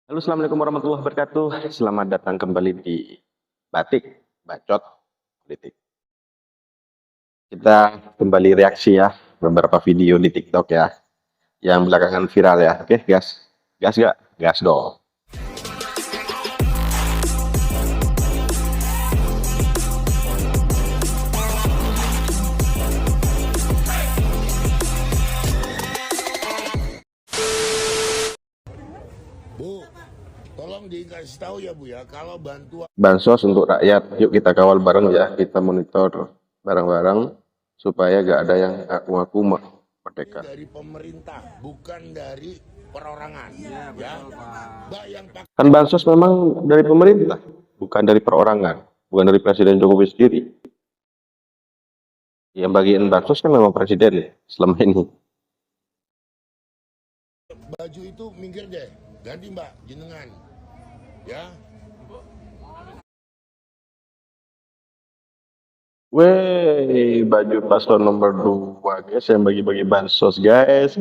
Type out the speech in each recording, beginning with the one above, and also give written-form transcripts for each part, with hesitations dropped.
Halo, assalamualaikum warahmatullahi wabarakatuh. Selamat datang kembali di Batik Bacot Politik. Kita kembali reaksi ya beberapa video di TikTok ya, yang belakangan viral ya. Oke, gas, gas gak? Gas dong. Bu, tolong dikasih tahu ya Bu ya, kalau bantuan Bansos untuk rakyat, yuk kita kawal bareng ya, kita monitor bareng-bareng supaya gak ada yang ngaku-ngaku ini merdeka. dari pemerintah, bukan dari perorangan. Ya, Mbak yang pakai Kan bansos memang dari pemerintah, bukan dari perorangan, bukan dari Presiden Jokowi sendiri. Yang bagian bansos kan memang presiden selama ini. baju itu minggir deh, ganti Mbak, jenengan. Ya, Weh, baju paslon nomor 2 guys yang bagi-bagi bansos guys.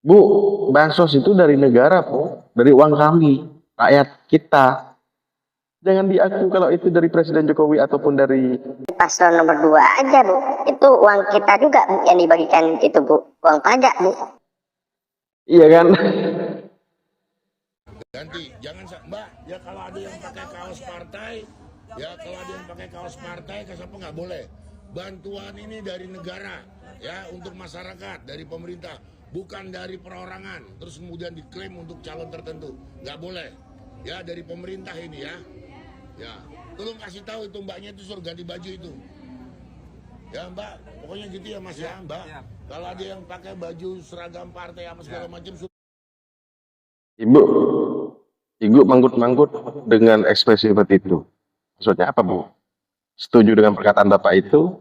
Bu, bansos itu dari negara po, dari uang kami, rakyat kita. Jangan diaku kalau itu dari Presiden Jokowi ataupun dari Paslon nomor 2 aja Bu, itu uang kita juga Bu yang dibagikan itu Bu, uang pajak Bu. iya kan? ganti. Jangan Mbak, ya kalau ada yang pakai kaos partai, ya kalau ada yang pakai kaos partai, kenapa nggak boleh? Bantuan ini dari negara, ya untuk masyarakat, dari pemerintah, bukan dari perorangan. Terus kemudian diklaim untuk calon tertentu, nggak boleh. Ya dari pemerintah ini ya. Ya, tolong kasih tahu itu Mbaknya itu suruh ganti baju itu. Ya Mbak, pokoknya gitu ya Mas ya Mbak. Kalau ada yang pakai baju seragam partai apa segala macam, Ibu, ibu manggut-manggut dengan ekspresi seperti itu. Maksudnya apa Bu? Setuju dengan perkataan Bapak itu?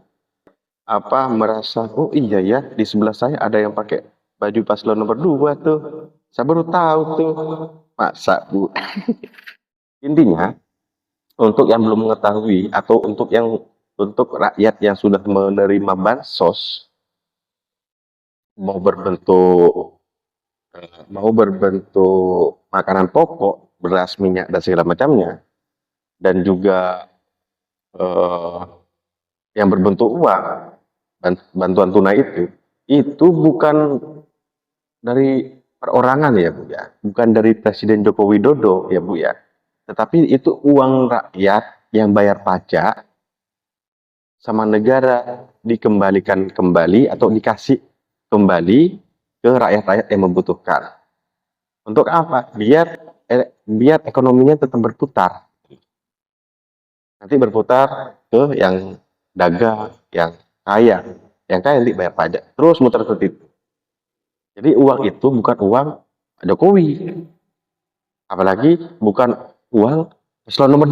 Apa merasa, oh iya ya, di sebelah saya ada yang pakai baju paslon nomor 2 tuh. Saya baru tahu tuh. Masa Bu? Intinya, untuk yang belum mengetahui atau untuk rakyat yang sudah menerima bansos mau berbentuk makanan pokok, beras, minyak dan segala macamnya, dan juga eh, yang berbentuk uang, bantuan tunai itu bukan dari perorangan ya Bu ya, bukan dari Presiden Joko Widodo ya Bu ya, tetapi itu uang rakyat yang bayar pajak sama negara, dikembalikan kembali atau dikasih kembali ke rakyat-rakyat yang membutuhkan. Untuk apa? Biar ekonominya tetap berputar. Nanti berputar ke yang dagang, yang kaya nanti bayar pajak. Terus muter seperti itu. Jadi uang itu bukan uang Jokowi, apalagi bukan uang paslon nomor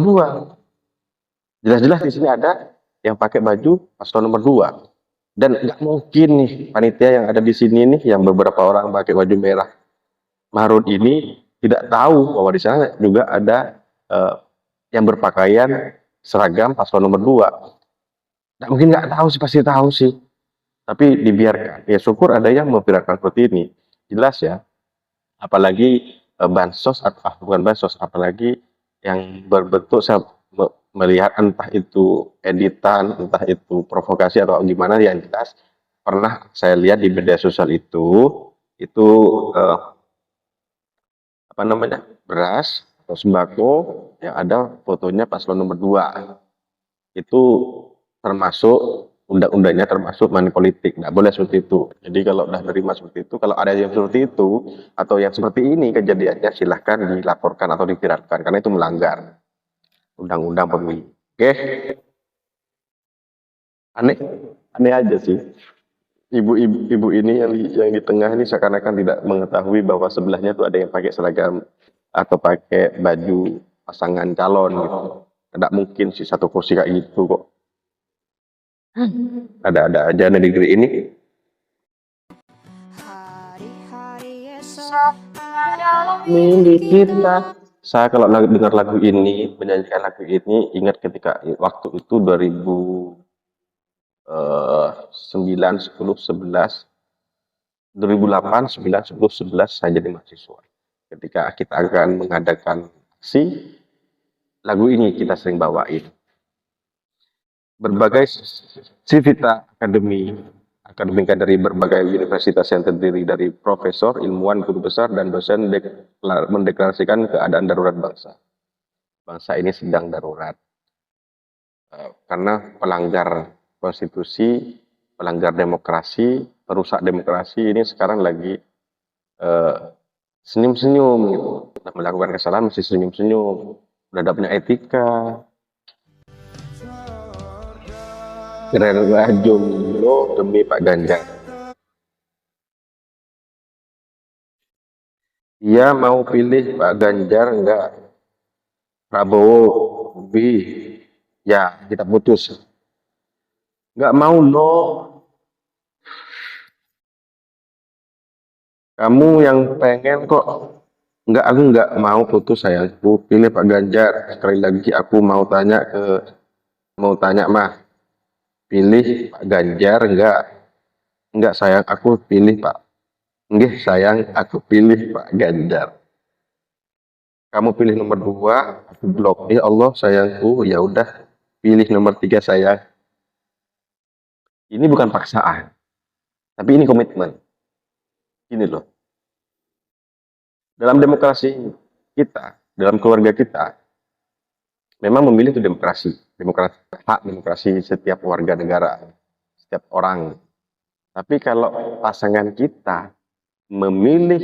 2. Jelas-jelas di sini ada yang pakai baju paslon nomor 2. Dan nggak mungkin nih panitia yang ada di sini nih, yang beberapa orang pakai baju merah marun ini tidak tahu bahwa di sana juga ada yang berpakaian seragam paslon nomor 2. Nggak mungkin nggak tahu sih, pasti tahu sih. Tapi dibiarkan. Ya syukur ada yang memviralkan seperti ini. Jelas ya. Apalagi bansos atau bukan bansos, apalagi yang berbentuk, saya melihat entah itu editan, entah itu provokasi atau gimana, yang jelas pernah saya lihat di media sosial itu apa namanya, beras atau sembako yang ada fotonya paslon nomor 2. Itu termasuk undang-undangnya, termasuk money politik, nggak boleh seperti itu. Jadi kalau udah nerima seperti itu, kalau ada yang seperti itu atau yang seperti ini kejadiannya, silahkan dilaporkan atau diviralkan karena itu melanggar undang-undang pemilu. Oke, aneh, aneh aja sih. Ibu ini yang di tengah ini seakan-akan tidak mengetahui bahwa sebelahnya tuh ada yang pakai seragam atau pakai baju pasangan calon gitu. Tidak mungkin sih satu kursi kayak gitu kok. Ada aja di negeri ini. Milik kita. Saya kalau dengar lagu ini, menyanyikan lagu ini, ingat ketika waktu itu 2009, 10, 11, 2008, 9, 10, 11 saya jadi mahasiswa. ketika kita akan mengadakan aksi, lagu ini kita sering bawain. Berbagai Civita akademika dari berbagai universitas yang terdiri dari profesor, ilmuwan, guru besar, dan dosen mendeklarasikan keadaan darurat bangsa. Bangsa ini sedang darurat karena pelanggar konstitusi, pelanggar demokrasi, perusak demokrasi ini sekarang lagi senyum-senyum gitu. Nah, melakukan kesalahan masih senyum-senyum. Udah ada punya etika. Gerindra jomblo demi Pak Ganjar. Dia mau pilih Pak Ganjar enggak? Prabowo, B. Ya, kita putus. Enggak mau loh. Kamu yang pengen kok. Enggak, aku enggak mau putus sayangku. Pilih Pak Ganjar. Sekali lagi aku mau tanya mah. Pilih Pak Ganjar enggak? Enggak sayang, aku pilih Pak. Enggak sayang, aku pilih Pak Ganjar. Kamu pilih nomor 2, aku blok. Ya Allah sayangku, ya udah pilih nomor 3 sayang. Ini bukan paksaan, tapi ini komitmen. Ini loh. Dalam demokrasi kita, dalam keluarga kita, memang memilih itu demokrasi. Hak demokrasi setiap warga negara, setiap orang. Tapi kalau pasangan kita memilih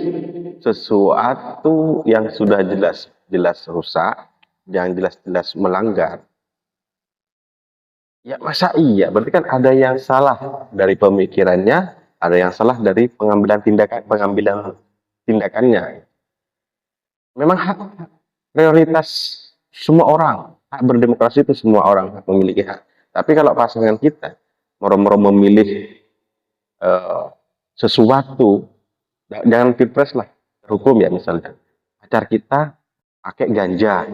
sesuatu yang sudah jelas-jelas rusak, yang jelas-jelas melanggar, ya masa iya? Berarti kan ada yang salah dari pemikirannya, ada yang salah dari pengambilan tindakannya. Memang hak prioritas semua orang, hak berdemokrasi itu semua orang memiliki hak. Tapi kalau pasangan kita moro-moro memilih sesuatu, jangan pilpres lah, hukum ya misalnya. Pacar kita pakai ganja,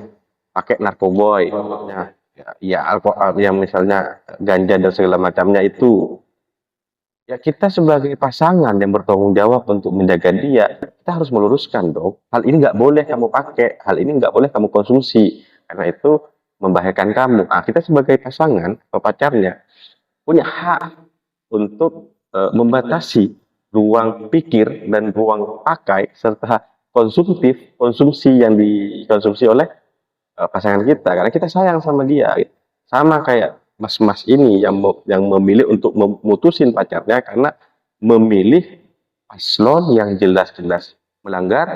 pakai narkoboy, ya alkohol yang misalnya ganja dan segala macamnya itu. Ya kita sebagai pasangan yang bertanggung jawab untuk menjaga dia, kita harus meluruskan dong. Hal ini nggak boleh kamu pakai, hal ini nggak boleh kamu konsumsi, karena itu membahayakan kamu. Nah, kita sebagai pasangan atau pacarnya punya hak untuk membatasi ruang pikir dan ruang pakai serta konsumsi yang dikonsumsi oleh pasangan kita, karena kita sayang sama dia. Sama kayak mas-mas ini yang memilih untuk memutusin pacarnya karena memilih paslon yang jelas-jelas melanggar,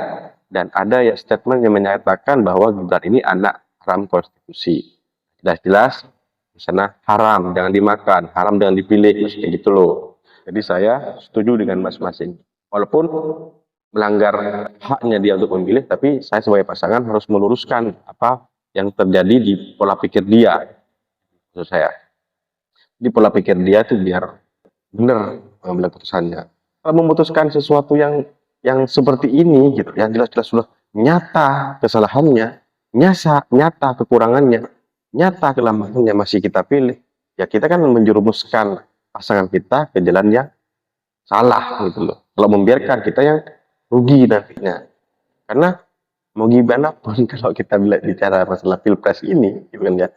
dan ada ya statement yang menyatakan bahwa Gibran ini anak haram konstitusi. Jelas-jelas di sana haram, jangan dimakan, haram jangan dipilih, kayak gitu loh. Jadi saya setuju dengan mas-mas ini. Walaupun melanggar haknya dia untuk memilih, tapi saya sebagai pasangan harus meluruskan apa yang terjadi di pola pikir dia. Maksud saya, di pola pikir dia tuh biar benar mengambil keputusannya. Kalau memutuskan sesuatu yang seperti ini gitu, yang jelas-jelas sudah nyata kesalahannya, nyata kekurangannya, nyata kelemahannya masih kita pilih, ya kita kan menjerumuskan pasangan kita ke jalan yang salah gitu loh. Kalau membiarkan kita yang rugi nantinya. Karena mau gimana pun kalau kita bicara masalah pilpres ini, gitu kan ya,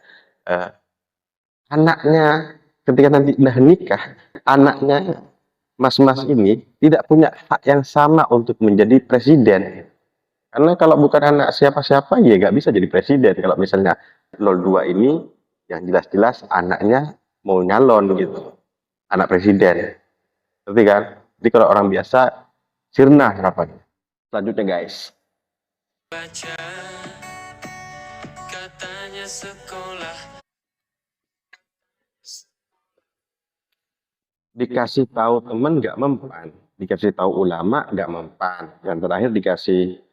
anaknya ketika nanti udah nikah, anaknya mas-mas ini tidak punya hak yang sama untuk menjadi presiden. Karena kalau bukan anak siapa-siapa, ya nggak bisa jadi presiden. Kalau misalnya 02 ini, yang jelas-jelas anaknya mau nyalon gitu, anak presiden. Ngerti kan? Jadi kalau orang biasa, sirna harapannya. Selanjutnya guys. Baca katanya sekolah Dikasih tahu temen nggak mempan, dikasih tahu ulama nggak mempan, yang terakhir dikasih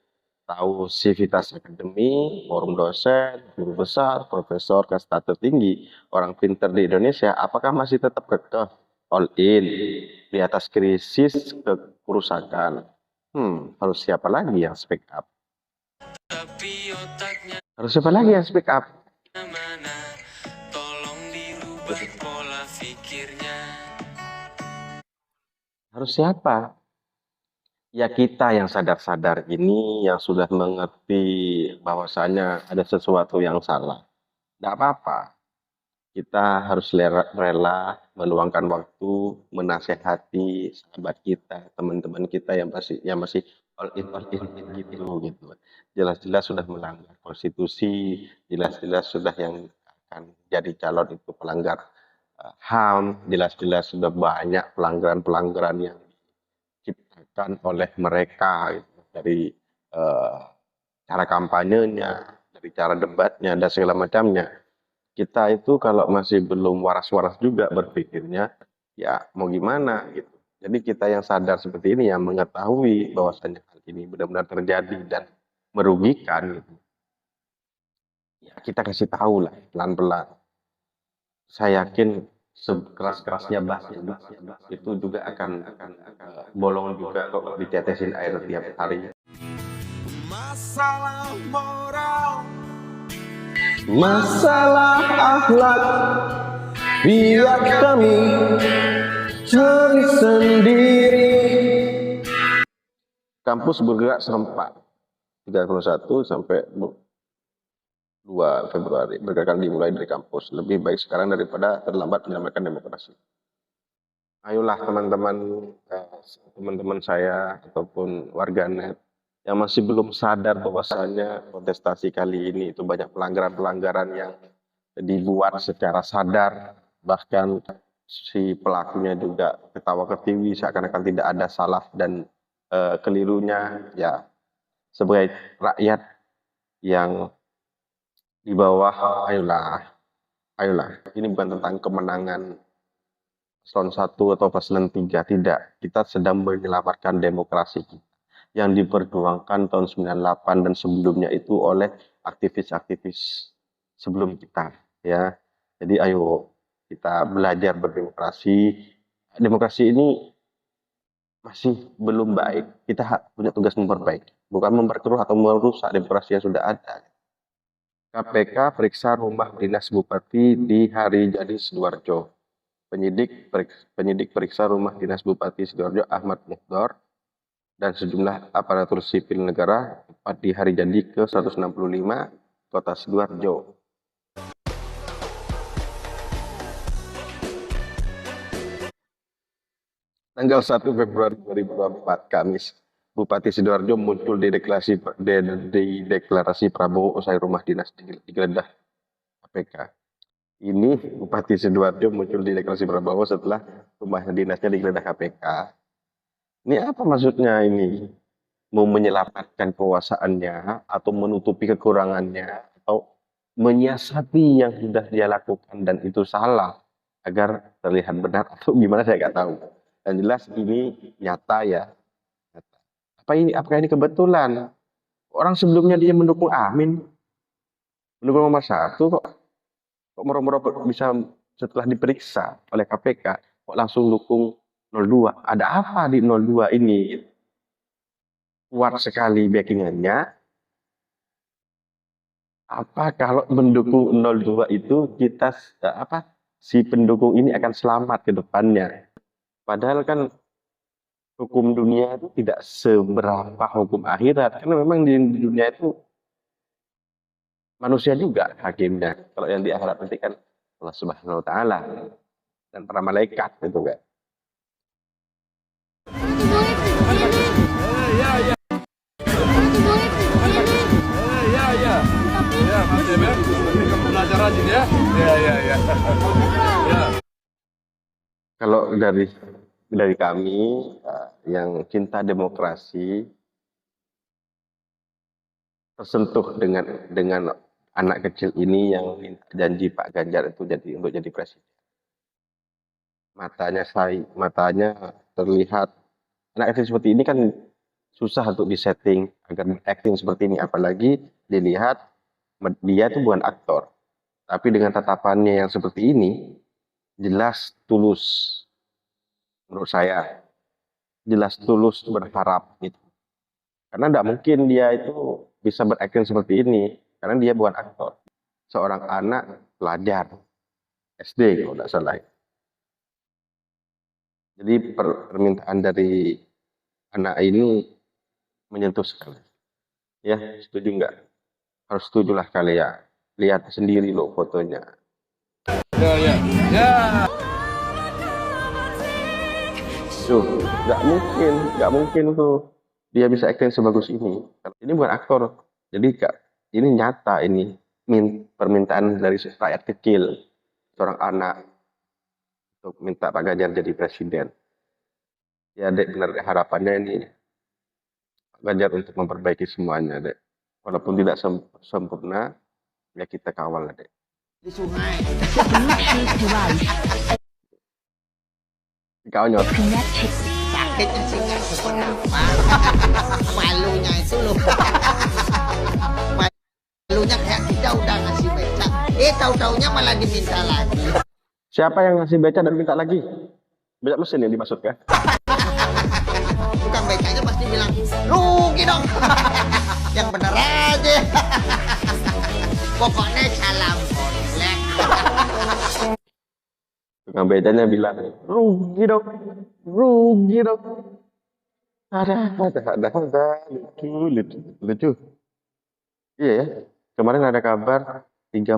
tahu Civitas Akademi, forum dosen, guru besar, profesor kasta tertinggi, orang pinter di Indonesia, apakah masih tetap kekeh all in di atas krisis kerusakan? Harus siapa lagi yang speak up? tapi otaknya Harus siapa lagi yang speak up? mana, tolong dirubah pola pikirnya. Harus siapa? Ya kita yang sadar-sadar ini yang sudah mengerti bahwasanya ada sesuatu yang salah. Tidak apa-apa. Kita harus rela meluangkan waktu, menasehati sahabat kita, teman-teman kita yang masih all in gitu. Jelas-jelas sudah melanggar konstitusi, jelas-jelas sudah yang akan jadi calon itu pelanggar HAM, jelas-jelas sudah banyak pelanggaran-pelanggaran yang diciptakan oleh mereka gitu. Dari eh, cara kampanyenya, dari cara debatnya dan segala macamnya. Kita itu kalau masih belum waras-waras juga berpikirnya, ya mau gimana gitu. Jadi kita yang sadar seperti ini yang mengetahui bahwasannya hal ini benar-benar terjadi dan merugikan gitu. Ya kita kasih tahu lah pelan-pelan. Saya yakin sekeras-kerasnya bahasnya itu juga akan bolong juga kok ditetesin air tiap hari. Masalah moral, Masalah akhlak biar kami cari sendiri. Kampus bergerak serempak 31 sampai 2 Februari. Bergerakan dimulai dari kampus. Lebih baik sekarang daripada terlambat menyelamatkan demokrasi. Ayolah teman-teman saya ataupun warganet yang masih belum sadar bahwasanya kontestasi kali ini itu banyak pelanggaran-pelanggaran yang dibuat secara sadar, bahkan si pelakunya juga ketawa ketiwi seakan-akan tidak ada salah dan kelirunya. Ya sebagai rakyat yang di bawah, ayolah, ini bukan tentang kemenangan paslon 1 atau paslon 3, tidak. Kita sedang menyelamatkan demokrasi kita yang diperjuangkan tahun 98 dan sebelumnya itu oleh aktivis-aktivis sebelum kita, ya. Jadi ayo kita belajar berdemokrasi. Demokrasi ini masih belum baik. Kita punya tugas memperbaiki, bukan memperkeruh atau merusak demokrasi yang sudah ada. KPK periksa rumah dinas bupati di hari jadi Sidoarjo. Penyidik periksa rumah dinas Bupati Sidoarjo Ahmad Muhdor dan sejumlah aparatur sipil negara tepat di hari jadi ke-165 Kota Sidoarjo. Tanggal 1 Februari 2024, Kamis, Bupati Sidoarjo muncul di deklarasi Prabowo usai rumah dinas digeledah KPK. Ini Bupati Sidoarjo muncul di deklarasi Prabowo setelah rumah dinasnya digeledah KPK. Ini apa maksudnya ini? Mau menyelamatkan kekuasaannya atau menutupi kekurangannya atau menyiasati yang sudah dia lakukan dan itu salah agar terlihat benar atau gimana saya nggak tahu. Dan jelas ini nyata ya. Apakah ini kebetulan? Orang sebelumnya dia mendukung Amin, mendukung nomor 1 kok moro-moro bisa setelah diperiksa oleh KPK kok langsung dukung 02. Ada apa di 02 ini? Kuat sekali backingannya. Apa kalau mendukung 02 itu kita si pendukung ini akan selamat ke depannya? Padahal kan hukum dunia itu tidak seberapa hukum akhirat. Karena memang di dunia itu manusia juga hakimnya. Kalau yang di akhirat nanti kan Allah Subhanahu wa taala dan para malaikat gitu kan. ya Mas Dem ya, kamu belajar rajin ya. Ya. Kalau dari kami yang cinta demokrasi tersentuh dengan anak kecil ini yang minta janji Pak Ganjar itu untuk jadi presiden. Matanya terlihat anak kecil seperti ini kan susah untuk disetting agar acting seperti ini, apalagi dilihat dia itu bukan aktor, tapi dengan tatapannya yang seperti ini jelas tulus, menurut saya jelas tulus berharap gitu. Karena tidak mungkin dia itu bisa berakting seperti ini karena dia bukan aktor, seorang anak pelajar SD kalau tidak salah. Jadi permintaan dari anak ini menyentuh sekali. Ya, setuju nggak? Harus setujulah kalian. Lihat sendiri loh fotonya. Ya, ya. Ya. Tuh, nggak mungkin tuh dia bisa acting sebagus ini. Ini bukan aktor. Jadi ini nyata ini permintaan dari rakyat kecil, seorang anak untuk minta Pak Ganjar jadi presiden. Ya, Dek, benar Dek, harapannya ini Pak Ganjar untuk memperbaiki semuanya, Dek. Walaupun tidak sempurna, ya kita kawal lah, Dek. Di sungai. Konyol. Sakitnya sih nggak seberapa. Malunya itu loh. Malunya kayak kita udah ngasih beca. Tahu-taunya malah diminta lagi. Siapa yang ngasih beca dan minta lagi? Becak mesin yang dimaksudkan? Tukang becanya pasti bilang, rugi dong. Yang bener aja. Pokoknya salam komplek. Tukang becanya bilang, rugi dong. Ada. Lucu. Iya ya. Kemarin ada kabar 30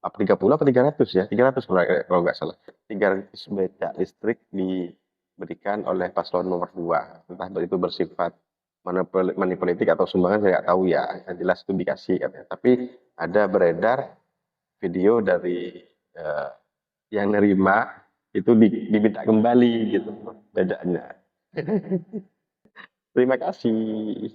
apa 300 ya? 300 kalau nggak salah. 300 becak listrik diberikan oleh paslon nomor 2. Entah itu bersifat money politik atau sumbangan saya nggak tahu ya. Yang jelas itu dikasih katanya. Tapi ada beredar video dari yang nerima itu diminta kembali gitu becaknya. Terima kasih.